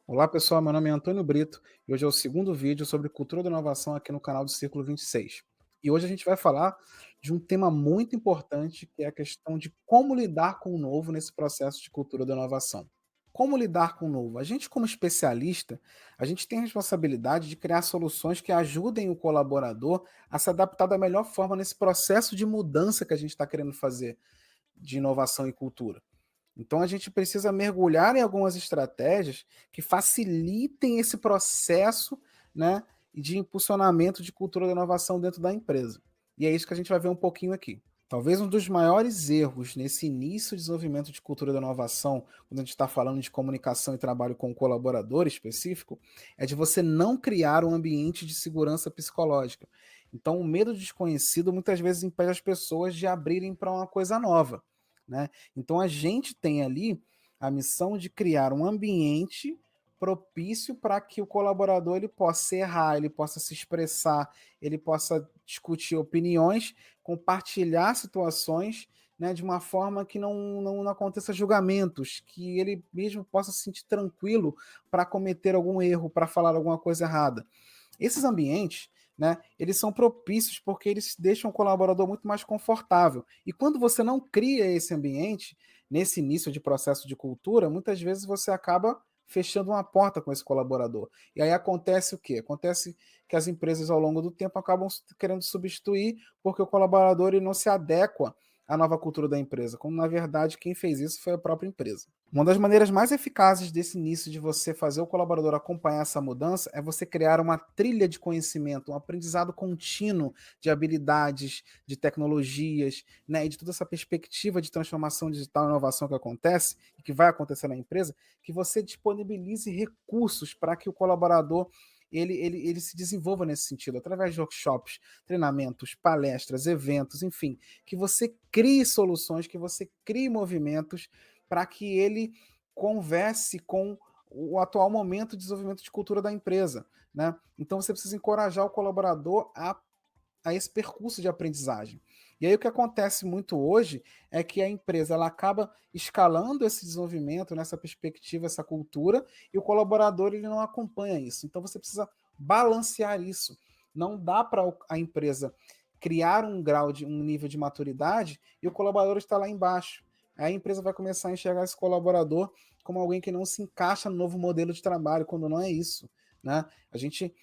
Olá pessoal, meu nome é Antônio Brito e hoje é o segundo vídeo sobre cultura da inovação aqui no canal do Círculo 26. E hoje a gente vai falar de um tema muito importante que é a questão de como lidar com o novo nesse processo de cultura da inovação. Como lidar com o novo? A gente, como especialista, a gente tem a responsabilidade de criar soluções que ajudem o colaborador a se adaptar da melhor forma nesse processo de mudança que a gente está querendo fazer de inovação e cultura. Então a gente precisa mergulhar em algumas estratégias que facilitem esse processo, né, de impulsionamento de cultura da inovação dentro da empresa. E é isso que a gente vai ver um pouquinho aqui. Talvez um dos maiores erros nesse início de desenvolvimento de cultura da inovação, quando a gente está falando de comunicação e trabalho com o colaborador específico, é de você não criar um ambiente de segurança psicológica. Então, o medo do desconhecido muitas vezes impede as pessoas de abrirem para uma coisa nova, né? Então a gente tem ali a missão de criar um ambiente propício para que o colaborador ele possa errar, ele possa se expressar, ele possa discutir opiniões, compartilhar situações, né, de uma forma que não aconteça julgamentos, que ele mesmo possa se sentir tranquilo para cometer algum erro, para falar alguma coisa errada. Esses ambientes, né, eles são propícios porque eles deixam o colaborador muito mais confortável. E quando você não cria esse ambiente, nesse início de processo de cultura, muitas vezes você acaba fechando uma porta com esse colaborador. E aí acontece o quê? Acontece que as empresas ao longo do tempo acabam querendo substituir porque o colaborador ele não se adequa à nova cultura da empresa, quando na verdade quem fez isso foi a própria empresa. Uma das maneiras mais eficazes desse início de você fazer o colaborador acompanhar essa mudança é você criar uma trilha de conhecimento, um aprendizado contínuo de habilidades, de tecnologias, né, e de toda essa perspectiva de transformação digital e inovação que acontece e que vai acontecer na empresa, que você disponibilize recursos para que o colaborador ele se desenvolva nesse sentido, através de workshops, treinamentos, palestras, eventos, enfim, que você crie soluções, que você crie movimentos para que ele converse com o atual momento de desenvolvimento de cultura da empresa, né? Então você precisa encorajar o colaborador a esse percurso de aprendizagem. E aí o que acontece muito hoje é que a empresa ela acaba escalando esse desenvolvimento nessa perspectiva, essa cultura, e o colaborador ele não acompanha isso. Então você precisa balancear isso. Não dá para a empresa criar um grau de um nível de maturidade e o colaborador está lá embaixo. Aí a empresa vai começar a enxergar esse colaborador como alguém que não se encaixa no novo modelo de trabalho, quando não é isso, né? A gente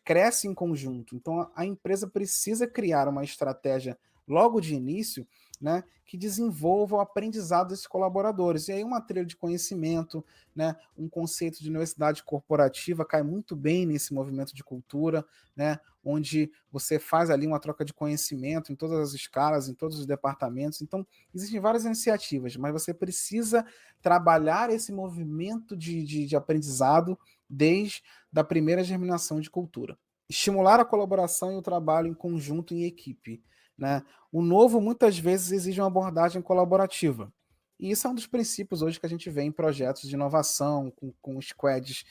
cresce em conjunto. Então a empresa precisa criar uma estratégia logo de início, né, que desenvolva o aprendizado desses colaboradores. E aí uma trilha de conhecimento, né, um conceito de universidade corporativa cai muito bem nesse movimento de cultura, né, onde você faz ali uma troca de conhecimento em todas as escalas, em todos os departamentos. Então, existem várias iniciativas, mas você precisa trabalhar esse movimento de aprendizado desde a primeira germinação de cultura. Estimular a colaboração e o trabalho em conjunto em equipe, né? O novo muitas vezes exige uma abordagem colaborativa. E isso é um dos princípios hoje que a gente vê em projetos de inovação, com squads,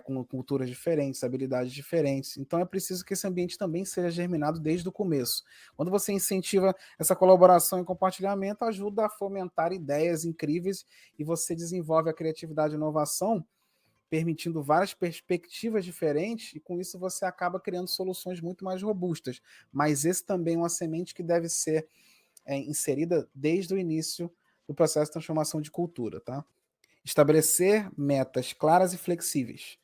com culturas diferentes, habilidades diferentes. Então é preciso que esse ambiente também seja germinado desde o começo. Quando você incentiva essa colaboração e compartilhamento, ajuda a fomentar ideias incríveis e você desenvolve a criatividade e inovação permitindo várias perspectivas diferentes, e com isso você acaba criando soluções muito mais robustas. Mas esse também é uma semente que deve ser inserida desde o início do processo de transformação de cultura. Tá? Estabelecer metas claras e flexíveis.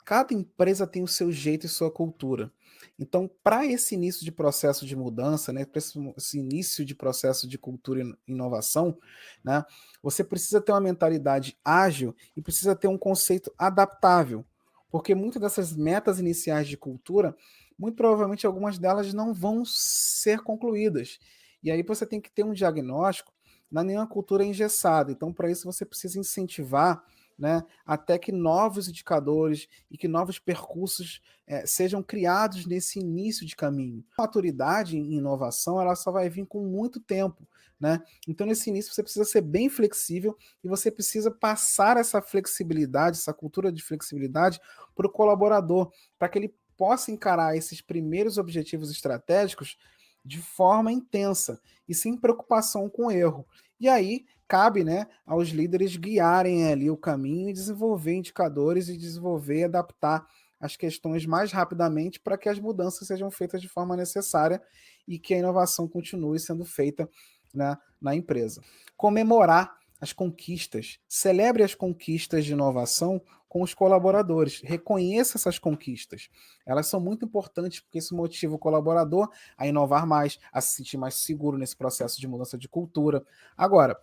Cada empresa tem o seu jeito e sua cultura. Então, para esse início de processo de mudança, né, para esse início de processo de cultura e inovação, né, você precisa ter uma mentalidade ágil e precisa ter um conceito adaptável, porque muitas dessas metas iniciais de cultura, muito provavelmente algumas delas não vão ser concluídas. E aí você tem que ter um diagnóstico, não é nenhuma cultura engessada. Então, para isso você precisa incentivar, né, até que novos indicadores e que novos percursos sejam criados nesse início de caminho. A maturidade em inovação ela só vai vir com muito tempo, né? Então nesse início você precisa ser bem flexível e você precisa passar essa flexibilidade, essa cultura de flexibilidade para o colaborador, para que ele possa encarar esses primeiros objetivos estratégicos de forma intensa e sem preocupação com o erro. E aí cabe, né, aos líderes guiarem ali o caminho e desenvolver indicadores e desenvolver e adaptar as questões mais rapidamente para que as mudanças sejam feitas de forma necessária e que a inovação continue sendo feita, né, na empresa. Comemorar as conquistas, celebre as conquistas de inovação com os colaboradores, reconheça essas conquistas. Elas são muito importantes porque isso motiva o colaborador a inovar mais, a se sentir mais seguro nesse processo de mudança de cultura. Agora,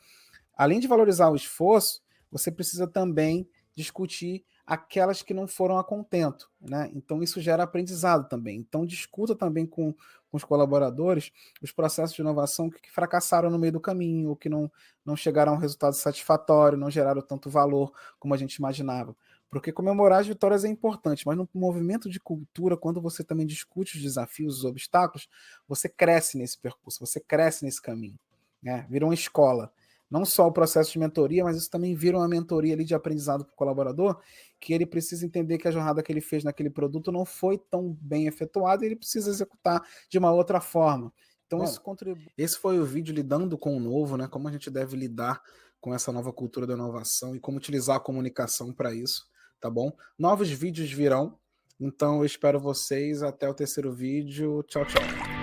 além de valorizar o esforço, você precisa também discutir aquelas que não foram a contento, né? Então isso gera aprendizado também. Então discuta também com os colaboradores os processos de inovação que fracassaram no meio do caminho, ou que não chegaram a um resultado satisfatório, não geraram tanto valor como a gente imaginava. Porque comemorar as vitórias é importante, mas no movimento de cultura, quando você também discute os desafios, os obstáculos, você cresce nesse percurso, você cresce nesse caminho, né? Vira uma escola. Não só o processo de mentoria, mas isso também vira uma mentoria ali de aprendizado para o colaborador, que ele precisa entender que a jornada que ele fez naquele produto não foi tão bem efetuada e ele precisa executar de uma outra forma. Então isso contribui. Esse foi o vídeo lidando com o novo, né? Como a gente deve lidar com essa nova cultura da inovação e como utilizar a comunicação para isso, tá bom? Novos vídeos virão, então eu espero vocês até o terceiro vídeo. Tchau, tchau.